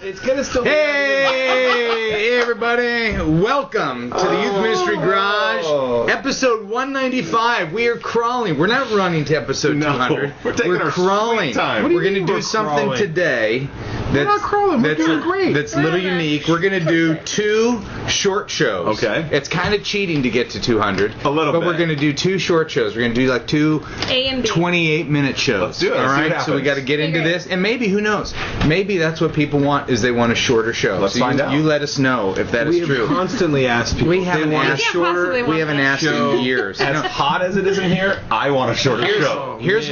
It's gonna still be. Hey, everybody! Welcome to the Youth Ministry Garage, episode 195. We are crawling. We're not running to episode 200. We're crawling. Time. We're going to do something today We're not crawling. We're doing great. That's a little unique. We're going to do 2 short shows. Okay. It's kind of cheating to get to 200. A little bit. But we're going to do 2 short shows. We're going to do like 2 A and B. 28-minute shows. Let's do it. All Let's see right. what So we got to get into Great. this, and maybe who knows? Maybe that's what people want is they want a shorter show. Let's find out. You let us know if that is We have true. constantly asked people. We haven't they want asked. a shorter. possibly We haven't asked show. in years. As hot as it is in here, I want a shorter show. Here's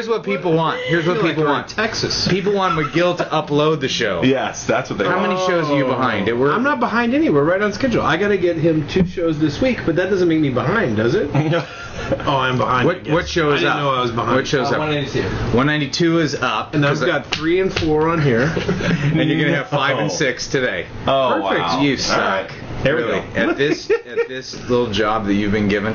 what people want. Here's what people want. Texas. People want McGill to upload the show. Yes, that's what they How want. many shows are you behind? I'm not behind any. We're right on schedule. I got to get him 2 shows this week, but that doesn't make me behind, does it? Oh, I'm behind. What show is I up? didn't know I was behind. What show's up? 192. 192 is up. And I've got 3 and 4 on here. And you're gonna have 5 and 6 today. Oh, Perfect. wow. You All suck. right. Here we Really. go. At this little job that you've been given.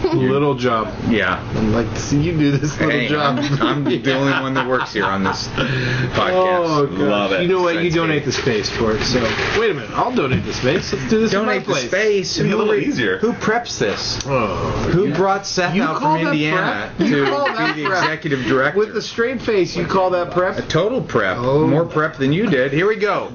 Little job. Yeah. I'm like, see you do this little Hey, job. I'm the only one that works here on this podcast. Oh, God. Love it. You know what? You Thanks, donate Dave. the space for it. So wait a minute. I'll donate the space. Let's do this. Donate in the my place. space. It'd be a little easier. Who preps this? Oh, Who brought Seth You out call from that Indiana prep? to You call that be the prep? executive director? with the straight face, you call that prep? A total prep. Oh. More prep than you did. Here we go.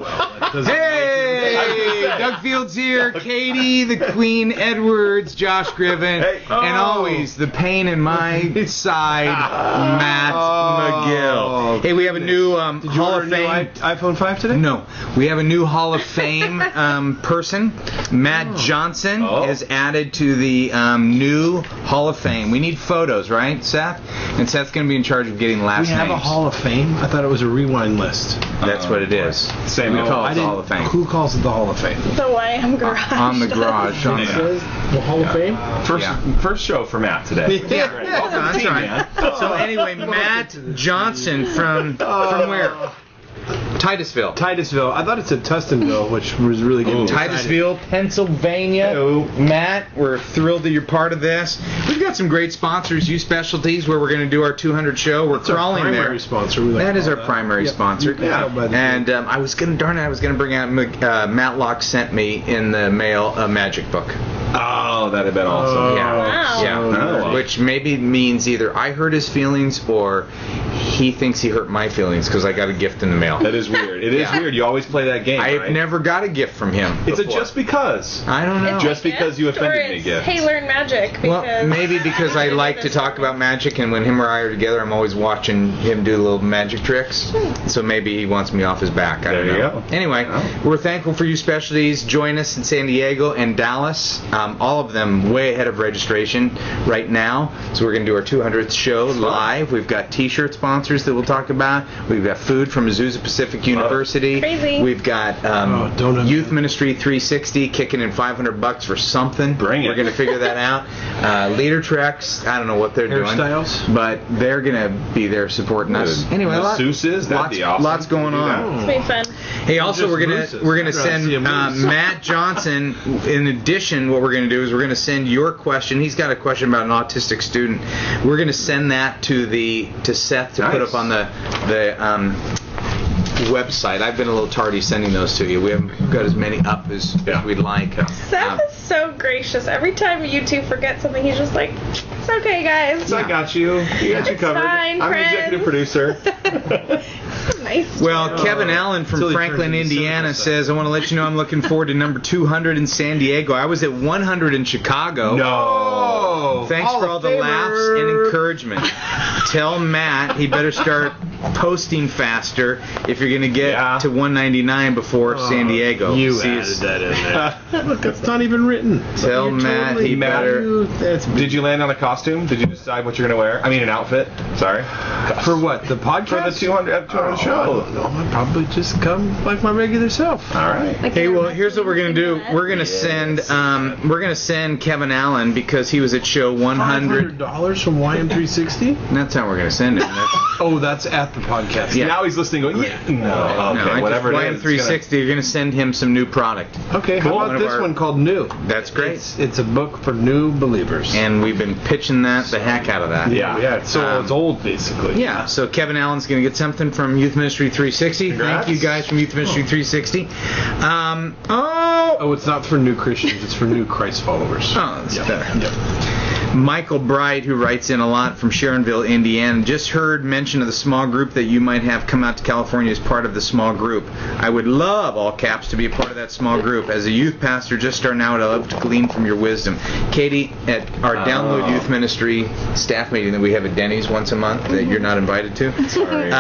Doesn't Hey! Doug Fields here. Katie, the Queen Edwards, Josh Griven, Hey. and always the pain in my side, Matt McGill. Hey, we have a new Did you Hall order of a new Fame. iPhone 5 today? No, we have a new Hall of Fame person. Matt Johnson Oh. is added to the new Hall of Fame. We need photos, right, Seth? And Seth's going to be in charge of getting last We have names. a Hall of Fame? I thought it was a rewind list. That's what it is. Same We old. call I it the didn't- Hall of Fame. Who calls it the Hall of Fame? The YM Garage. On the garage. On It the, says the Hall of Fame? First show for Matt today. Yeah, Great. yeah, Welcome to the that's team, right. man. So anyway, Matt Johnson from where? Titusville. Titusville. I thought it said Tustinville, which was really good. Titusville, Pennsylvania. Hello. Matt, we're thrilled that you're part of this. We've got some great sponsors, U Specialties, where we're going to do our 200 show. We're It's our crawling primary there. sponsor. We like That to is call our primary Yep. sponsor. You can tell by the- And I was going to bring out Matlock sent me in the mail a magic book. Oh, that'd have been awesome. Yeah. Wow. Yeah. Oh. Which maybe means either I hurt his feelings or he thinks he hurt my feelings because I got a gift in the mail. That is weird. It is Yeah. weird. You always play that game, I've right? never got a gift from him. It's a before. just because. I don't know. It's a Just because you gift, offended or me it's, gift. Hey, learn magic. Well, Because maybe because I like to talk about magic, and when him or I are together, I'm always watching him do little magic tricks. So maybe he wants me off his back. I don't There you know. go. Anyway, Oh. we're thankful for you specialties. Join us in San Diego and Dallas. All of them way ahead of registration right now. So we're going to do our 200th show live. We've got T-shirt sponsors that we'll talk about. We've got food from Azusa Pacific University. Crazy. We've got donut Youth man. Ministry 360 kicking in $500 for something. Bring it. We're going to figure that out. Leader Treks, I don't know what they're Hairstyles? doing, but they're going to be there supporting us. Good. Anyway, Masseuses? That'd be awesome. lots going Do that. on. It's been fun. Hey, also Just we're gonna mooses. we're gonna I'd rather send see a moose. Matt Johnson. In addition, what we're gonna do is we're gonna send your question. He's got a question about an autistic student. We're gonna send that to Seth to put Nice. up on the website. I've been a little tardy sending those to you. We haven't got as many up as we'd like. Seth is so gracious. Every time you two forget something, he's just like, it's okay, guys. I got you. You got you It's covered. fine, I'm the friends. executive producer. Nice. Well, Kevin Allen from Until he Franklin, turns into Indiana cynical says, I want to let you know I'm looking forward to number 200 in San Diego. I was at 100 in Chicago. No. Thanks Hall for of all the Famer. laughs and encouragement. Tell Matt he better start posting faster if you're going to get to 199 before San Diego. You See added us- that in there. Look, it's not even written. Tell You're Matt totally- he better- Did you land on a costume? Did you decide what you're going to wear? I mean, an outfit. Sorry. For what? The podcast? For the 200 I show. don't know. I'd probably just come like my regular self. All right. Hey, well, here's what we're gonna do. We're gonna send Kevin Allen because he was at show 100. $500 from YM360? That's how we're gonna send him. Oh, that's at the podcast. Yeah. Now he's listening going, yeah. No. Okay, I whatever just it Blam is. 360, you're going to send him some new product. Okay, Cool. how One about of this our- one called New? That's great. It's a book for new believers. And we've been pitching the heck out of that. Yeah. So it's old, basically. Yeah, so Kevin Allen's going to get something from Youth Ministry 360. Congrats. Thank you guys from Youth Ministry 360. Oh, it's not for new Christians. It's for new Christ followers. Oh, that's better. Yep. Michael Bright, who writes in a lot from Sharonville, Indiana, just heard mention of the small group that you might have come out to California as part of the small group. I would love, all caps, to be a part of that small group. As a youth pastor just starting out, I'd love to glean from your wisdom. Katie, at our Download Youth Ministry staff meeting that we have at Denny's once a month that you're not invited to, Sorry.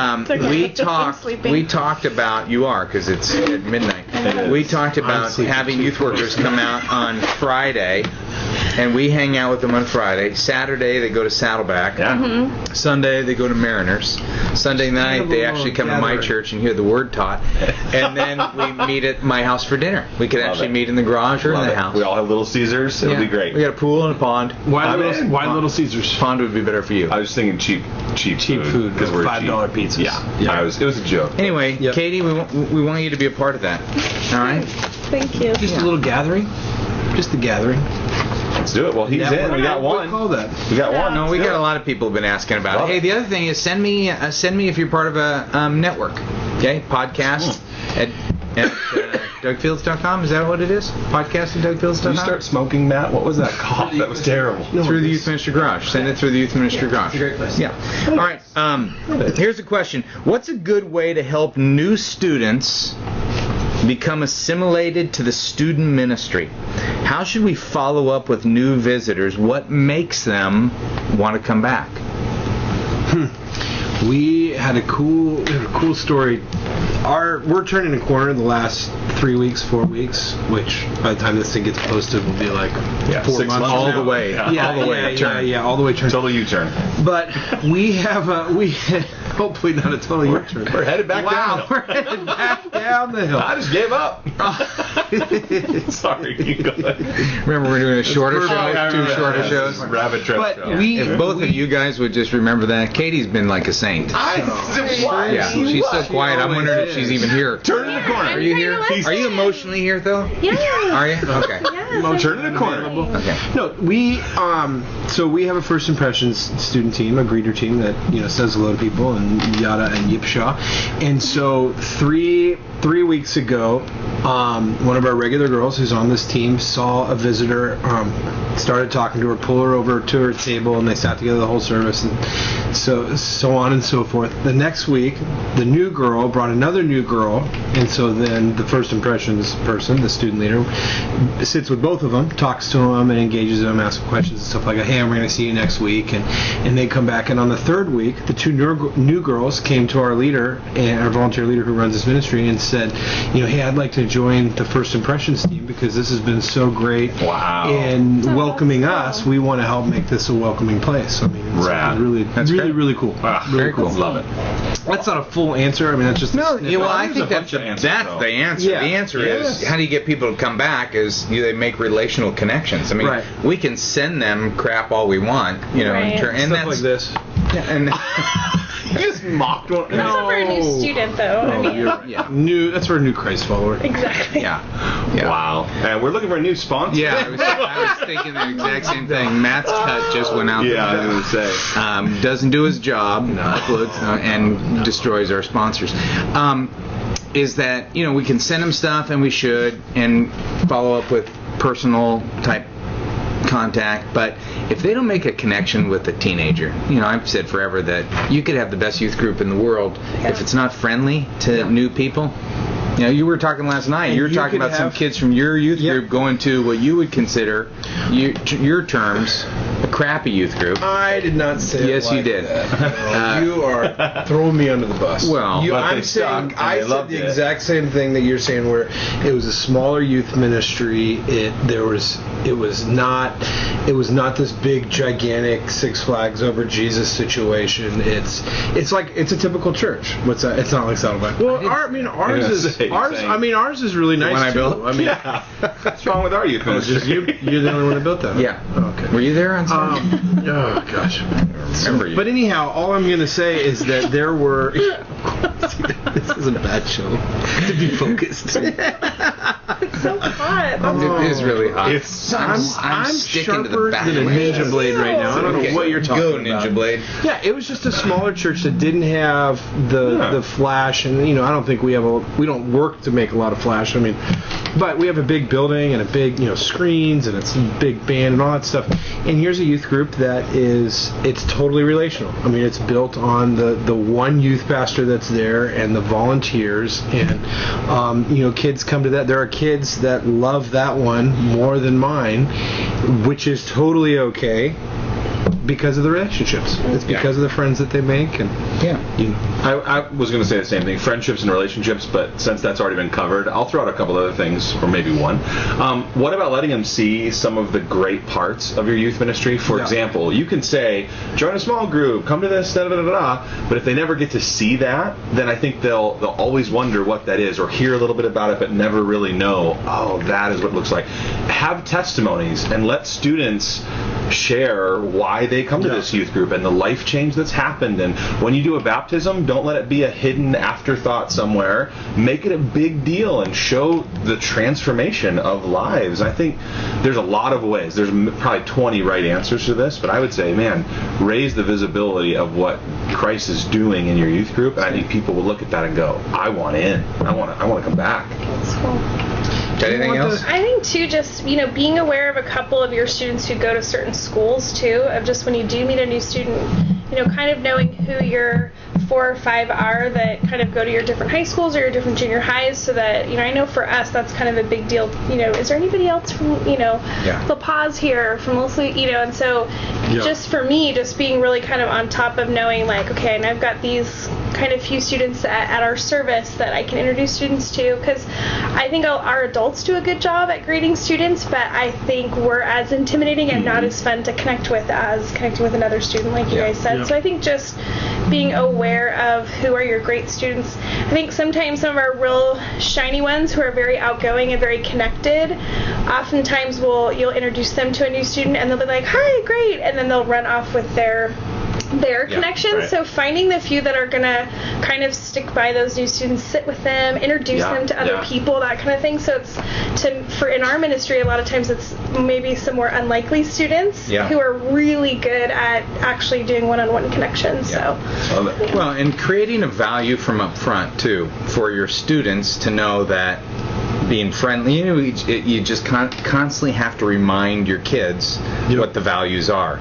we talked about, you are, because it's at midnight. We talked about having youth workers come out on Friday, and we hang out with them on Friday. Saturday they go to Saddleback. Yeah. Sunday they go to Mariners. Sunday night they actually come to my gathering. church and hear the word taught. And then we meet at my house for dinner. We could actually it. meet in the garage or in Love the it. house. We all have Little Caesars. It'll Yeah. be great. We got a pool and a pond. Why in. Little Caesars? Pond would be better for you. I was thinking cheap food, because we're $5 cheap. pizzas. Yeah. It was a joke. Anyway, Yep. Katie, we want you to be a part of that. All right? Thank you. Just a little gathering. Just a gathering. Let's do it. Well, he's in. We got one. Call that. We got one. No, we Let's got do a it. lot of people have been asking about Love it. Hey, it. the other thing is send me if you're part of a network. Okay, podcast at DougFields.com. Is that what it is? Podcast at DougFields.com. Did you start smoking, Matt? What was that cough? That was terrible. Through the Youth Ministry Garage. Send it through the Youth Ministry Garage. it's a great place. Yeah. All right. Here's a question. What's a good way to help new students become assimilated to the student ministry? How should we follow up with new visitors? What makes them want to come back? We had a cool story. We're turning a corner the last 3 weeks, 4 weeks, which by the time this thing gets posted will be like 4 6 months. months All now. the way. Yeah. All the way turn. all the way turn. Total U-turn. But we have hopefully not a total U-turn. We're headed back down the hill. We're headed back down the hill. I just gave up. Sorry, keep going. Remember, we're doing a shorter It's show, perfect. two shorter Yeah, shows. Rabbit trail. But show. we- Both of you guys would just remember that. Katie's been like a saint. Why? Yeah, she's so quiet. I'm wondering if she's even here. Turn in the corner. Are you here? Are you emotionally here though? Yeah. Are you? Okay. Yes, Turn in the corner. Okay. No, we so we have a first impressions student team, a greeter team that says hello to people and yada and yipshaw. And so three weeks ago, one of our regular girls who's on this team saw a visitor, started talking to her, pull her over to her table, and they sat together the whole service, and so on and so forth. The next week, the new girl brought another new girl, and so then the first impressions person, the student leader, sits with both of them, talks to them, and engages them, asks them questions and stuff like that. Hey, we're going to see you next week, and they come back. And on the third week, the two new girls came to our leader, and our volunteer leader who runs this ministry, and said, hey, I'd like to join the first impressions team because this has been so great. Wow. And welcoming us, we want to help make this a welcoming place. I mean, it's Rad. really, That's really, great. really cool. Very cool. Love it. That's not a full answer. I mean, that's just a No, snippet. well, I There's think a bunch of answers, that's though. the answer. Yeah. The answer Yes. is how do you get people to come back? Is they make relational connections. I mean, Right. we can send them crap all we want, Right. and Stuff that's like this. and You just mocked one. That's not for a new student, though. I mean, yeah, That's for a new Christ follower. exactly. yeah. Wow. And we're looking for a new sponsor. Yeah, I was thinking the exact same thing. Matt's cut just went out. Yeah, I the was going to say. doesn't do his job, uploads and destroys our sponsors. Is that we can send them stuff and we should and follow up with personal type contact, but if they don't make a connection with a teenager, I've said forever that you could have the best youth group in the world if it's not friendly to new people. You were talking last night. And You were you talking could about some have- kids from your youth Yep. group going to what you would consider, your terms, a crappy youth group. I did not say. Yes, you did. You are throwing me under the bus. Well, you, but I'm they saying sucked and I they said loved the it. exact same thing that you're saying, where it was a smaller youth ministry. It was not this big gigantic Six Flags over Jesus situation. It's a typical church. What's that? It's not like Saddleback. Well, ours is really nice one I too. built? I mean, Yeah. What's wrong with our youth it's just ministry? you're the only one that built that. Yeah. Okay. Were you there on Sunday? Oh gosh. Remember you. But anyhow, all I'm going to say is that there were. This is a bad show. To be focused. It's so hot. It is really hot. I'm sticking to the sharper back. than a ninja blade right now. I don't know what you're talking Go, about. Ninja Blade. Yeah, it was just a smaller church that didn't have the flash, and I don't think we don't work to make a lot of flash. I mean, but we have a big building and a big screens and it's a big band and all that stuff. And here's a youth group it's totally relational. I mean, it's built on the one youth pastor that's there and the volunteers, and kids come to that. There are kids that love that one more than mine, which is totally okay. Because of the relationships. It's because of the friends that they make. And I was going to say the same thing, friendships and relationships, but since that's already been covered, I'll throw out a couple other things, or maybe one. What about letting them see some of the great parts of your youth ministry? For example, you can say, join a small group, come to this, but if they never get to see that, then I think they'll always wonder what that is, or hear a little bit about it, but never really know, oh, that is what it looks like. Have testimonies and let students share why they come to this youth group and the life change that's happened. And when you do a baptism, don't let it be a hidden afterthought somewhere. Make it a big deal and show the transformation of lives. I think there's a lot of ways. There's probably 20 right answers to this, but I would say, man, raise the visibility of what Christ is doing in your youth group, and I think people will look at that and go, I want in. I want to come back. That's cool. Got anything else? I think too, just being aware of a couple of your students who go to certain schools too, of just when you do meet a new student, kind of knowing who your 4 or 5 are that kind of go to your different high schools or your different junior highs, so that I know for us that's kind of a big deal. Is there anybody else from La Paz here, from Leslie, and so just for me, just being really kind of on top of knowing like, okay, and I've got these kind of few students at our service that I can introduce students to, because I think our adults do a good job at grading students, but I think we're as intimidating and not as fun to connect with as connecting with another student, like you guys said. So I think just being aware of who are your great students. I think sometimes some of our real shiny ones who are very outgoing and very connected, oftentimes you'll introduce them to a new student and they'll be like, hi, great, and then they'll run off with their connections. Right. So finding the few that are going to kind of stick by those new students, sit with them, introduce them to other people, that kind of thing. So it's in our ministry, a lot of times it's maybe some more unlikely students who are really good at actually doing one-on-one connections. So well, and creating a value from up front too for your students to know that being friendly, you just constantly have to remind your kids what the values are.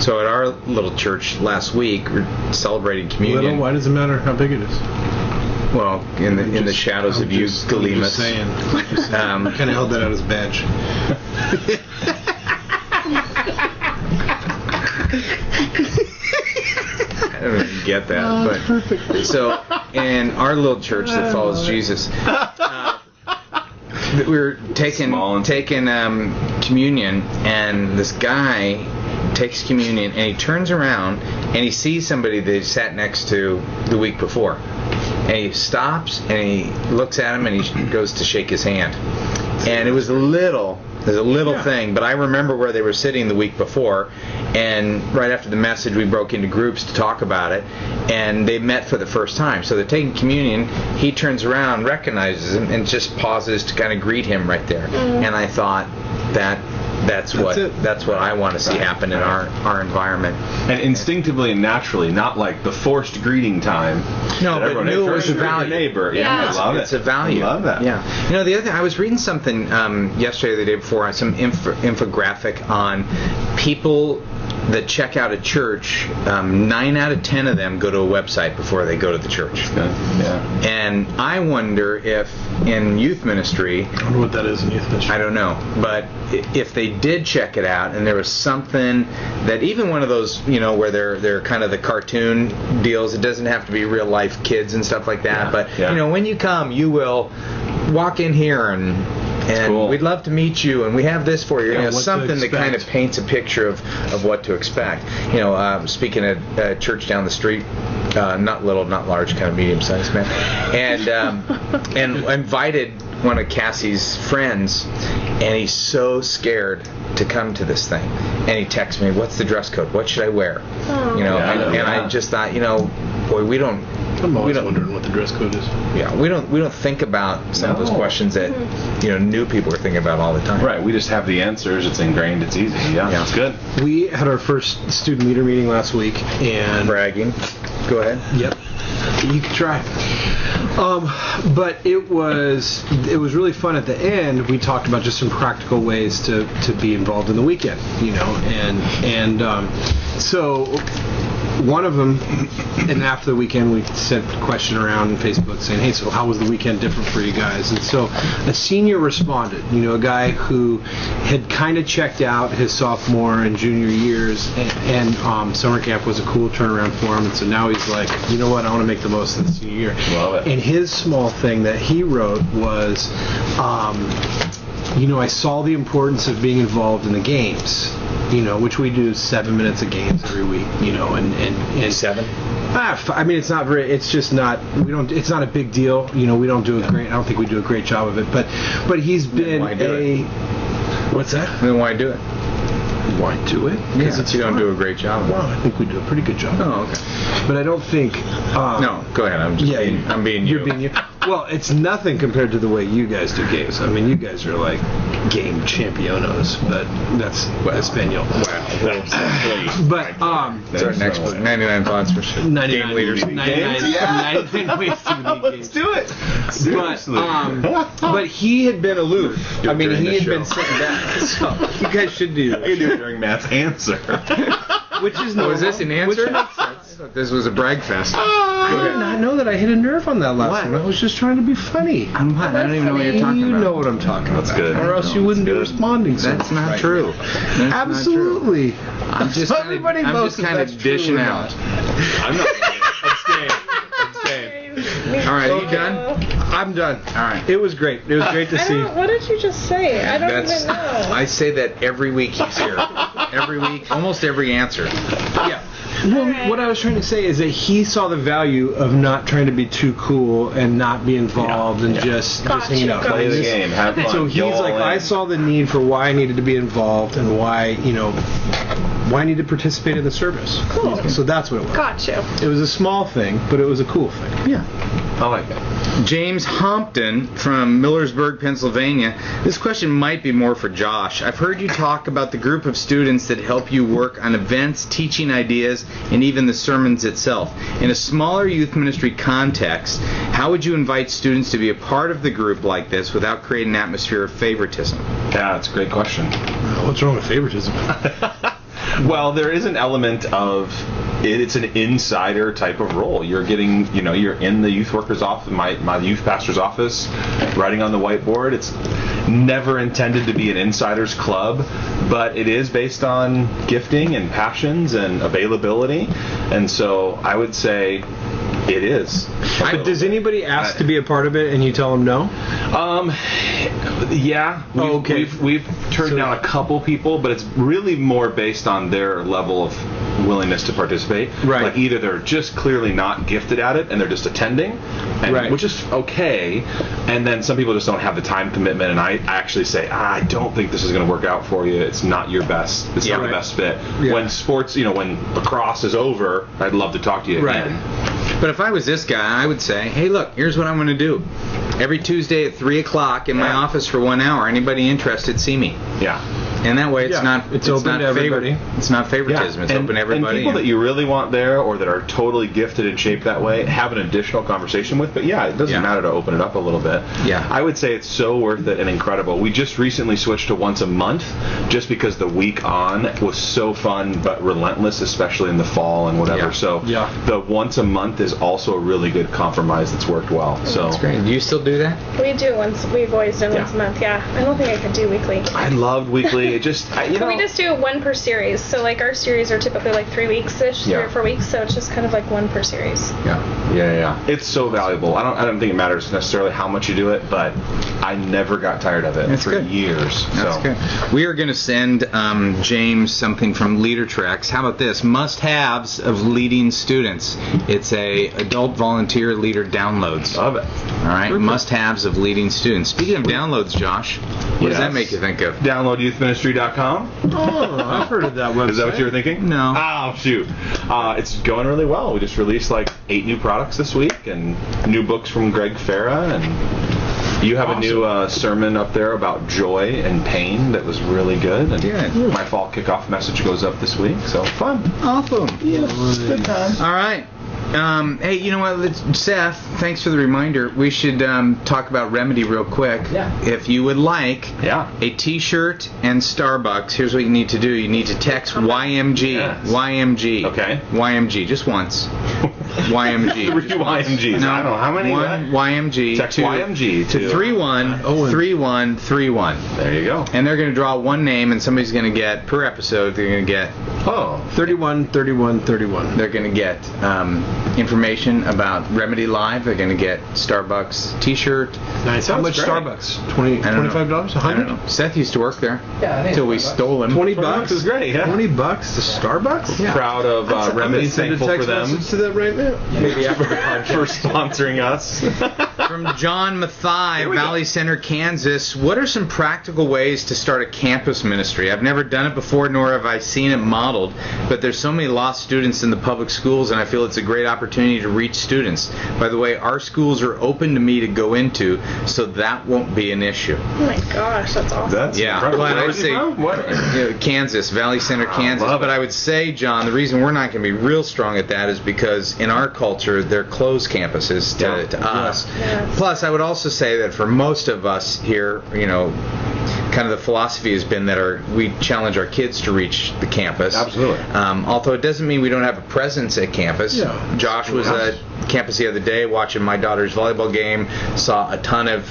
So at our little church last week, we're celebrating communion. Little? Why does it matter how big it is? Well, in the shadows of you, Galemus. Just saying. Kind of held that out as a badge. I don't even get that, but perfect. So in our little church that follows Jesus, we were taking communion, and this guy takes communion, and he turns around and he sees somebody that he sat next to the week before, and he stops and he looks at him and he goes to shake his hand, and it was a little thing, but I remember where they were sitting the week before, and right after the message we broke into groups to talk about it, and they met for the first time. So they're taking communion, he turns around, recognizes him, and just pauses to kind of greet him right there. And I thought that's what I want to see happen in our environment. And instinctively and naturally, not like the forced greeting time. No, but knew it was a value. Neighbor. I love it. It's a value. I love that. Yeah. The other thing, I was reading something yesterday or the day before, some infographic on people that check out a church. 9 out of 10 of them go to a website before they go to the church. Yeah. And I wonder if in youth ministry, I wonder what that is in youth ministry. I don't know, but if they did check it out and there was something that even one of those, where they're kind of the cartoon deals, it doesn't have to be real life kids and stuff like that, but when you come, you will walk in here and cool. We'd love to meet you, and we have this for you. Something that kind of paints a picture of what to expect. Speaking at a church down the street, not little, not large, kind of medium-sized, man, and invited one of Cassie's friends, and he's so scared to come to this thing. And he texts me, "What's the dress code? What should I wear?" Oh. You know, Yeah, and I just thought, boy, we don't. I'm we always don't, wondering what the dress code is. Yeah, we don't think about some of those questions that new people are thinking about all the time. Right, we just have the answers. It's ingrained. It's easy. Yeah, it's good. We had our first student leader meeting last week, and Bragging. Go ahead. Yep. You can try. But it was really fun at the end. We talked about just some practical ways to be involved in the weekend, and so one of them, and after the weekend, we sent a question around on Facebook saying, "Hey, so how was the weekend different for you guys?" And so a senior responded, a guy who had kind of checked out his sophomore and junior years, and summer camp was a cool turnaround for him, and so now he's like, you know what, I want to make the most of the senior year. Love it. And his small thing that he wrote was, I saw the importance of being involved in the games, which we do 7 minutes of games every week, and 7. I mean, it's not very. It's just not. We don't. It's not a big deal. We don't do a great. I don't think we do a great job of it. But he's been why do a. What's that? Then why do it? Why do it? Because you don't do a great job of it. Well, I think we do a pretty good job. Oh, okay. But I don't think. No, go ahead. I'm being you. You're being you. Well, it's nothing compared to the way you guys do games. I mean, you guys are like game championos, but that's Espanol. Wow. But That's our next book. 99 thoughts for sure. 99 Game leaders. 99 ways to lead Let's do it. Seriously. But he had been aloof. Do it I mean, during he the had show. been sitting back. So you guys should do I can do it during Matt's answer. which is Was this an answer? Which makes sense. I thought this was a brag fest. I did not know that I hit a nerve on that last What? one. I was just trying to be funny. I don't even know what you're talking You about. know what I'm talking about. That's good. Or else you wouldn't be responding. So That's not right. true. That's Absolutely. I'm just Everybody votes if kind of that's true dishing or out. not. I'm not. I'm staying. All right, are you done? I'm done. All right. It was great. It was great to see. What did you just say? I don't even know. I say that every week he's here. Every week, almost every answer. Yeah. Well, what I was trying to say is that he saw the value of not trying to be too cool and not be involved and just hanging out. Play the game. Have fun. So he's Go all like, in. I saw the need for why I needed to be involved and why I need to participate in the service. Cool. So that's what it was. Got you. It was a small thing, but it was a cool thing. Yeah. I like that. James Hompton from Millersburg, Pennsylvania. This question might be more for Josh. I've heard you talk about the group of students that help you work on events, teaching ideas, and even the sermons itself. In a smaller youth ministry context, how would you invite students to be a part of the group like this without creating an atmosphere of favoritism? Yeah, that's a great question. What's wrong with favoritism? Well, there is an element of it's an insider type of role. You're getting, you're in the youth worker's office, my youth pastor's office, writing on the whiteboard. It's never intended to be an insider's club, but it is based on gifting and passions and availability. And so I would say it is. But does anybody ask to be a part of it and you tell them no? Yeah. We've turned down a couple people, but it's really more based on their level of willingness to participate. Right. Like either they're just clearly not gifted at it and they're just attending, Right. which is okay. And then some people just don't have the time commitment, and I actually say, I don't think this is going to work out for you. It's not your best. It's not the best fit. Yeah. When sports, when lacrosse is over, I'd love to talk to you Right. again. But if I was this guy, I would say, hey, look, here's what I'm going to do. Every Tuesday at 3 o'clock in my office for 1 hour, anybody interested, see me. Yeah. And that way it's Yeah. not It's open not to everybody. It's not favoritism. It's open to everybody. And people that you really want there or that are totally gifted and shaped that way, have an additional conversation with. But yeah, it doesn't matter to open it up a little bit. Yeah. I would say it's so worth it and incredible. We just recently switched to once a month just because the week on was so fun but relentless, especially in the fall and whatever. Yeah. So Yeah. the once a month is also a really good compromise that's worked well. So That's great. Do you still do that? We do once. We've always done once a month. Yeah. I don't think I could do weekly. I loved weekly. really. It just, Can we just do one per series? So like our series are typically like 3 weeks-ish, 3 or 4 weeks. So it's just kind of like one per series. Yeah. It's so valuable. I don't think it matters necessarily how much you do it, but I never got tired of it for years. That's good. We are going to send James something from Leader Tracks. How about this? Must-haves of leading students. It's a adult volunteer leader downloads. Love it. All right. Must-haves of leading students. Speaking of downloads, Josh, what does that make you think of? Download youthministry.com. Oh, I've heard of that website. Is that what you were thinking? No. Oh, shoot. It's going really well. We just released like 8 new products this week and new books from Greg Farah, and you have a new sermon up there about joy and pain that was really good. And my fall kickoff message goes up this week, so fun. Awesome. Yeah, good time. All right. Hey, you know what, Seth, thanks for the reminder. We should talk about Remedy real quick. Yeah. If you would like a T-shirt and Starbucks, here's what you need to do. You need to text YMG. Yes. YMG. Okay. YMG, just once. YMG. 3 YMGs. No, I don't know how many. One YMG. Text YMG to 313131. There you go. And they're going to draw one name, and somebody's going to get, per episode, they're going to get 31, 31, 31. They're going to get information about Remedy Live. They're going to get Starbucks T-shirt. Nice. How much great. Starbucks? $25? $100? I don't know. Seth used to work there. Yeah, I think Until we $20. stole him. $20 is great. Yeah. $20 to Starbucks? Yeah. Proud of Remedy. Thankful for them To that right now. Maybe after the podcast. for sponsoring us. From John Mathai, Valley Center, Kansas. What are some practical ways to start a campus ministry? I've never done it before, nor have I seen it modeled, but there's so many lost students in the public schools, and I feel it's a great opportunity to reach students. By the way, our schools are open to me to go into, so that won't be an issue. Oh my gosh, that's awesome. That's incredible. Well, Where I'd is he say from? What? Kansas, Valley Center, Kansas. love But it. I would say, John, the reason we're not going to be real strong at that is because in our culture, they're closed campuses to us. Yes. Plus, I would also say that for most of us here, kind of the philosophy has been that we challenge our kids to reach the campus. Absolutely. Although it doesn't mean we don't have a presence at campus. Yeah. Josh was at campus the other day watching my daughter's volleyball game. Saw a ton of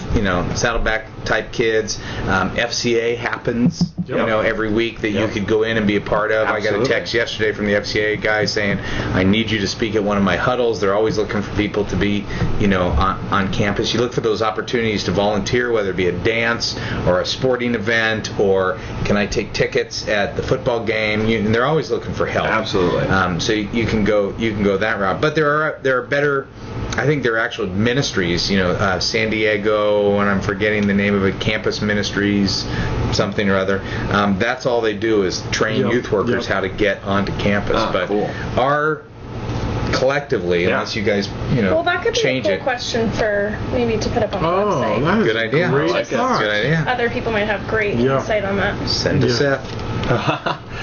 Saddleback type kids. FCA happens. Every week that you could go in and be a part of. Absolutely. I got a text yesterday from the FCA guy saying, I need you to speak at one of my huddles. They're always looking for people to be, on campus. You look for those opportunities to volunteer, whether it be a dance or a sporting event, or can I take tickets at the football game? And they're always looking for help. Absolutely. So you can go that route. But there are better. I think there are actual ministries, San Diego, and I'm forgetting the name of it, Campus Ministries, something or other. That's all they do is train youth workers how to get onto campus. But cool. our collectively, unless you guys, Well, that could be a change cool it. question for maybe to put up on the Oh, website. that is Good idea. great I like it. thought. Good idea. Other people might have great insight on that. Send to Yeah. Seth.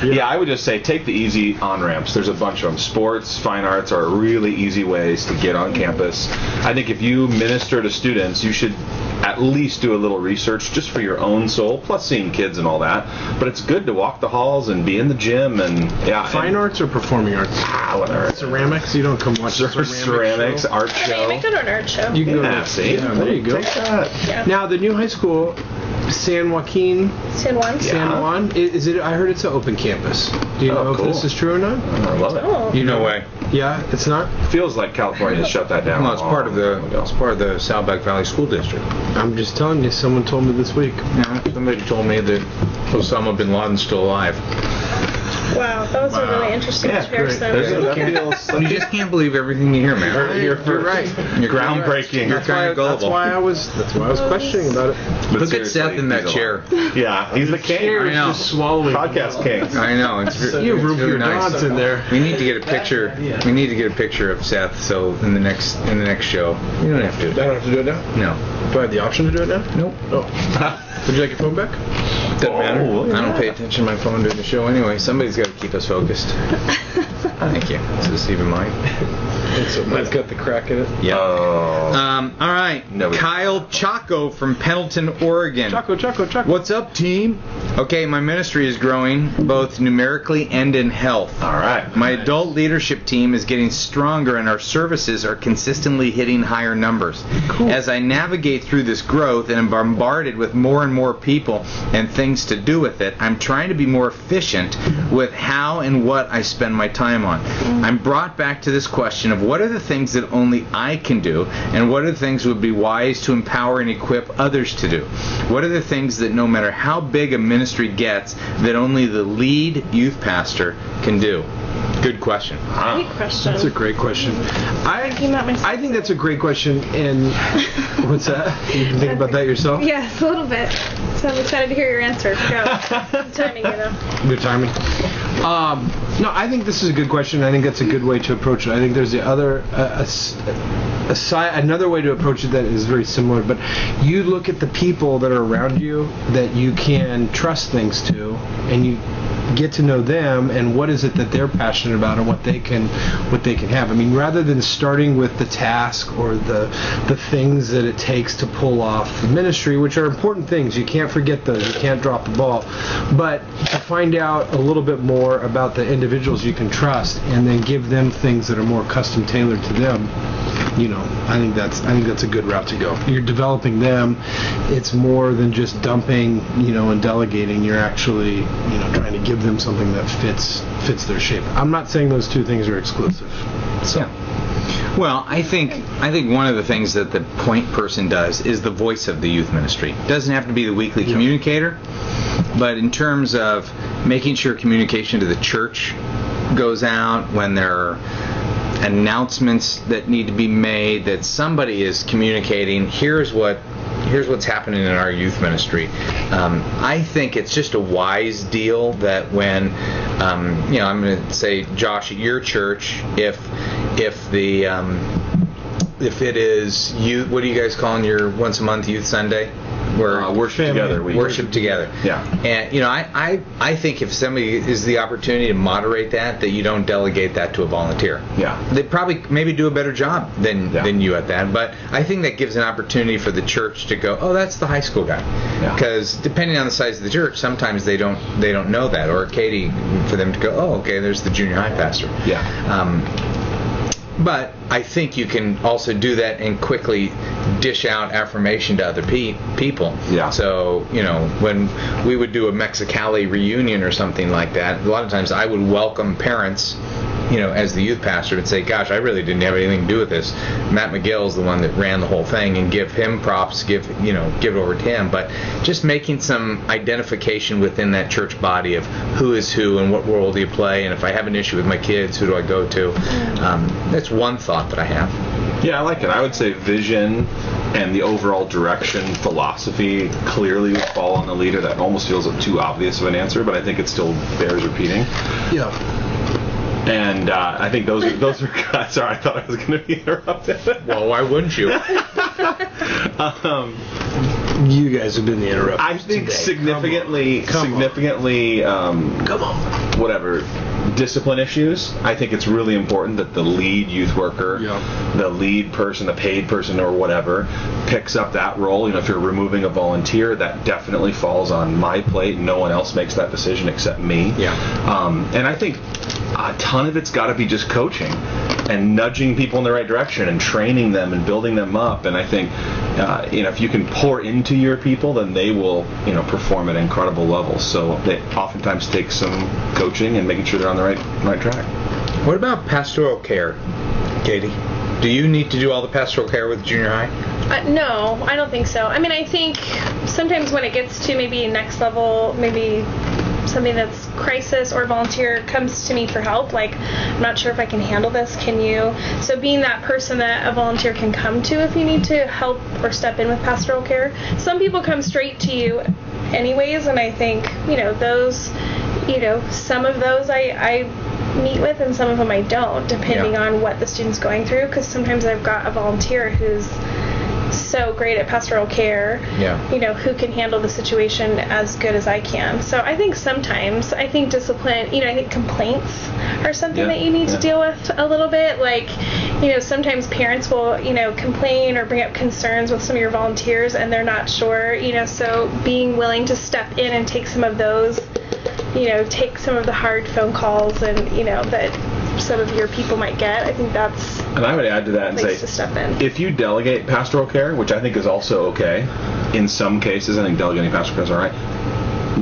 Yeah, I would just say take the easy on-ramps. There's a bunch of them. Sports, fine arts are really easy ways to get on campus. I think if you minister to students, you should at least do a little research just for your own soul, plus seeing kids and all that. But it's good to walk the halls and be in the gym and Fine arts or performing arts? whatever. Ceramics? You don't come watch the Ceramics, art Hey, show. we go to an art show. You can go Yeah, to, see? there you go. Take that. Yeah. Now, the new high school, San Joaquin, San Juan. San Juan, is it? I heard it's an open campus. Do you know cool. if this is true or not? I love it. Oh. No way. Yeah, it's not? Feels like California shut that down. Well, it's part of the long ago. Saddleback Valley School District. I'm just telling you, someone told me this week. Somebody told me that Osama bin Laden's still alive. Wow, that was a really interesting comparison. That feels You just can't believe everything you hear, man. You're right. You're groundbreaking. You're kind of That's gullible. why I was questioning about it. But Look at seriously, Seth in that he's chair. alive. Yeah, he's the king. I know. Just swallowing. Podcast king. I know. It's You it's root really your nice. dots in there. We need to get a picture. We need to get a picture of Seth. So in the next show, you don't have I to. don't have to do it now? No. Do I have the option to do it now? Nope. Oh. Would you like your phone back? Doesn't matter. Oh, I don't pay attention to my phone during the show anyway. Somebody's got to keep us focused. Thank you. Is this even mine? Mine's got the crack in it. Yeah. Oh. All right. Nobody. Kyle Chaco from Pendleton, Oregon. Chaco. What's up, team? Okay, my ministry is growing both numerically and in health. All right. My adult leadership team is getting stronger, and our services are consistently hitting higher numbers. Cool. As I navigate through this growth and am bombarded with more and more people and things to do with it, I'm trying to be more efficient with how and what I spend my time on. I'm brought back to this question of what are the things that only I can do, and what are the things would be wise to empower and equip others to do? What are the things that no matter how big a ministry gets, that only the lead youth pastor can do? Good question. Great question. That's a great question. I think that's a great question. And what's that? You can think about that yourself? Yes, a little bit. So I'm excited to hear your answer. Go. Good timing, you know. Good timing. No, I think this is a good question. I think that's a good way to approach it. I think there's the other another way to approach it that is very similar. But you look at the people that are around you that you can trust things to, and you get to know them and what is it that they're passionate about and what they can have. I mean, rather than starting with the task or the things that it takes to pull off the ministry, which are important things, you can't forget those, you can't drop the ball, but to find out a little bit more about the individuals you can trust and then give them things that are more custom tailored to them. You know, I think that's a good route to go. You're developing them. It's more than just dumping, and delegating. You're actually, trying to give them something that fits their shape. I'm not saying those two things are exclusive. So. Yeah. Well, I think one of the things that the point person does is the voice of the youth ministry. It doesn't have to be the weekly communicator, but in terms of making sure communication to the church goes out when there are announcements that need to be made, that somebody is communicating, here's what's happening in our youth ministry. I think it's just a wise deal that when I'm going to say, Josh, at your church, if it is youth, what do you guys call your once a month youth Sunday? Worship together. Worship together. Yeah. And I think if somebody is the opportunity to moderate that you don't delegate that to a volunteer. Yeah. They probably maybe do a better job than you at that. But I think that gives an opportunity for the church to go, oh, that's the high school guy. Because depending on the size of the church, sometimes they don't know that. Or Katie, for them to go, oh, okay, there's the junior high pastor. Yeah. But I think you can also do that and quickly dish out affirmation to other people. Yeah. So, when we would do a Mexicali reunion or something like that, a lot of times I would welcome parents, as the youth pastor, and say, gosh, I really didn't have anything to do with this. Matt McGill's the one that ran the whole thing, and give him props, give it over to him. But just making some identification within that church body of who is who and what role do you play, and if I have an issue with my kids, who do I go to? That's one thought that I have. Yeah, I like it. I would say vision and the overall direction, philosophy clearly would fall on the leader. That almost feels too obvious of an answer, but I think it still bears repeating. Yeah. And I think those are sorry, I thought I was going to be interrupted. Well, why wouldn't you? You guys have been the interrupters. I think today. significantly, whatever, discipline issues. I think it's really important that the lead youth worker, the lead person, the paid person or whatever, picks up that role. If you're removing a volunteer, that definitely falls on my plate. No one else makes that decision except me. Yeah. And I think a ton of it's got to be just coaching and nudging people in the right direction and training them and building them up. And I think if you can pour into your people, then they will perform at incredible levels. So they oftentimes take some coaching and making sure they're on the right track. What about pastoral care, Katie? Do you need to do all the pastoral care with junior high? No, I don't think so. I mean, I think sometimes when it gets to maybe next level, maybe something that's crisis or volunteer comes to me for help, like, I'm not sure if I can handle this, can you? So being that person that a volunteer can come to if you need to help or step in with pastoral care. Some people come straight to you anyways, and I think, those, some of those I meet with and some of them I don't, depending on what the student's going through, because sometimes I've got a volunteer who's so great at pastoral care, who can handle the situation as good as I can. So I think sometimes, I think discipline, I think complaints are something that you need to deal with a little bit. Like, sometimes parents will, complain or bring up concerns with some of your volunteers and they're not sure, so being willing to step in and take some of those, take some of the hard phone calls and, that some of your people might get. I think that's and I would add to that and say, to step in. If you delegate pastoral care, which I think is also okay, in some cases I think delegating pastoral care is all right,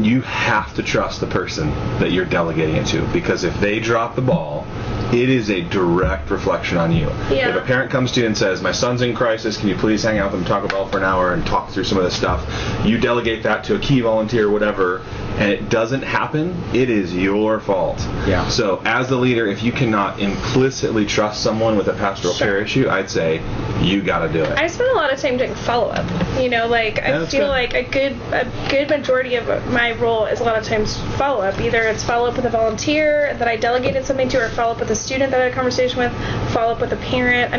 you have to trust the person that you're delegating it to, because if they drop the ball, it is a direct reflection on you. Yeah. If a parent comes to you and says, my son's in crisis, can you please hang out with him, Taco Bell for an hour and talk through some of this stuff, you delegate that to a key volunteer or whatever, and it doesn't happen, it is your fault. Yeah. So as the leader, if you cannot implicitly trust someone with a pastoral Sure. care issue, I'd say you got to do it. I spend a lot of time doing follow-up. I that's feel good. like a good majority of my role is a lot of times follow-up. Either it's follow-up with a volunteer that I delegated something to, or follow-up with a student that I had a conversation with, follow-up with a parent.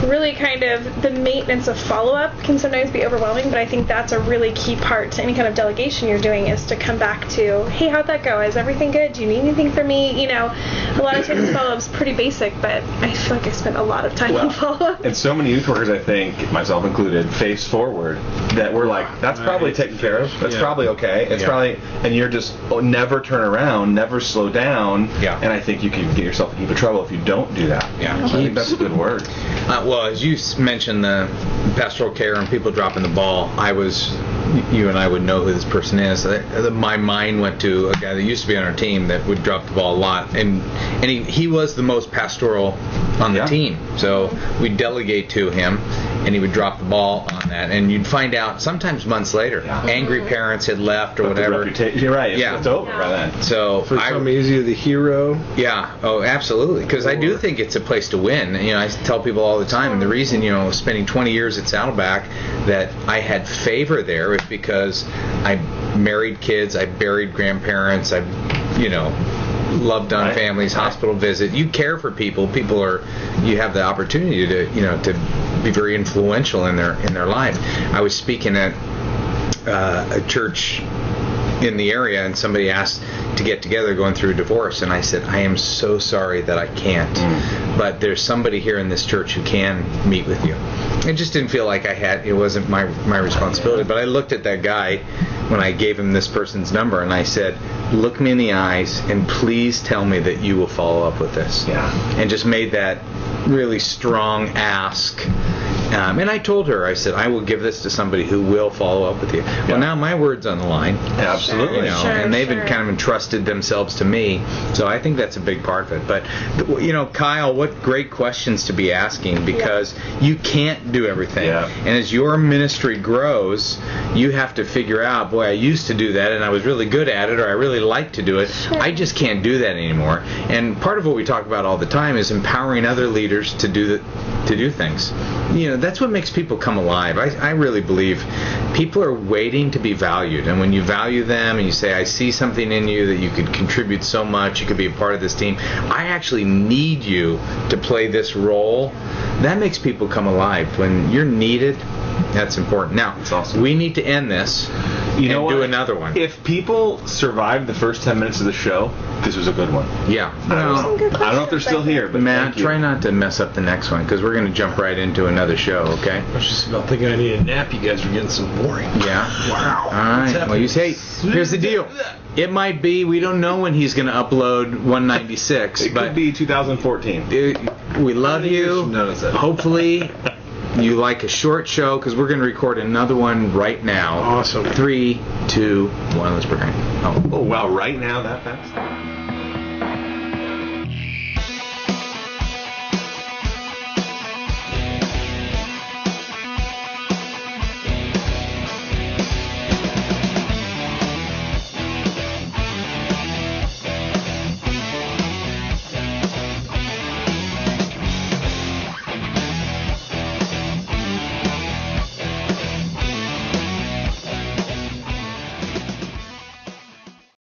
Really kind of the maintenance of follow-up can sometimes be overwhelming, but I think that's a really key part to any kind of delegation you're doing, is to come back to, hey, how'd that go? Is everything good? Do you need anything from me? A lot of times follow-up's pretty basic, but I feel like I spent a lot of time on follow-up. And so many youth workers, I think, myself included, face forward that we're like, that's probably taken care of. That's probably okay. It's probably, and you're just never turn around, never slow down. Yeah. And I think you can get yourself in a heap of trouble if you don't do that. Yeah. So I think that's a good word. Well, as you mentioned the pastoral care and people dropping the ball, you and I would know who this person is. My mind went to a guy that used to be on our team that would drop the ball a lot, and he was the most pastoral on the team. So we'd delegate to him, and he would drop the ball on that, and you'd find out sometimes months later, angry parents had left or whatever. You're right. Yeah. It's over by then. So For some, is you the hero? Yeah. Oh, absolutely. Because I do think it's a place to win. I tell people all the time, and the reason, spending 20 years at Saddleback, that I had favor there is because I married kids, I buried grandparents, I, loved on families, hospital visit. You care for people. You have the opportunity to be very influential in their life. I was speaking at a church in the area, and somebody asked to get together going through a divorce, and I said, I am so sorry that I can't, but there's somebody here in this church who can meet with you. It just didn't feel like it wasn't my responsibility, but I looked at that guy when I gave him this person's number, and I said, look me in the eyes and please tell me that you will follow up with this. Yeah. And just made that really strong ask. And I told her, I said, I will give this to somebody who will follow up with you. Well, now my word's on the line. Absolutely. And they've been kind of entrusted themselves to me. So I think that's a big part of it. But, Kyle, what great questions to be asking, because you can't do everything. Yeah. And as your ministry grows, you have to figure out, boy, I used to do that and I was really good at it, or I really like to do it. I just can't do that anymore. And part of what we talk about all the time is empowering other leaders to do things. That's what makes people come alive. I really believe people are waiting to be valued, and when you value them and you say, I see something in you that you could contribute so much, you could be a part of this team, I actually need you to play this role, that makes people come alive. When you're needed, that's important. Now, That's awesome. We need to end this and do another one. If people survived the first 10 minutes of the show, this was a good one. Yeah. I don't know if they're still here, but Matt, thank you. try not to mess up the next one, because we're going to jump right into another show, okay? I was just about thinking I need a nap. You guys are getting so boring. Yeah. Wow. All right. Well, here's the deal. It might be, we don't know when he's going to upload 196, It but could be 2014. we love you. Notice that. Hopefully you like a short show, because we're going to record another one right now. Awesome. 3, 2, 1. Let's begin. Oh, wow, right now, that fast?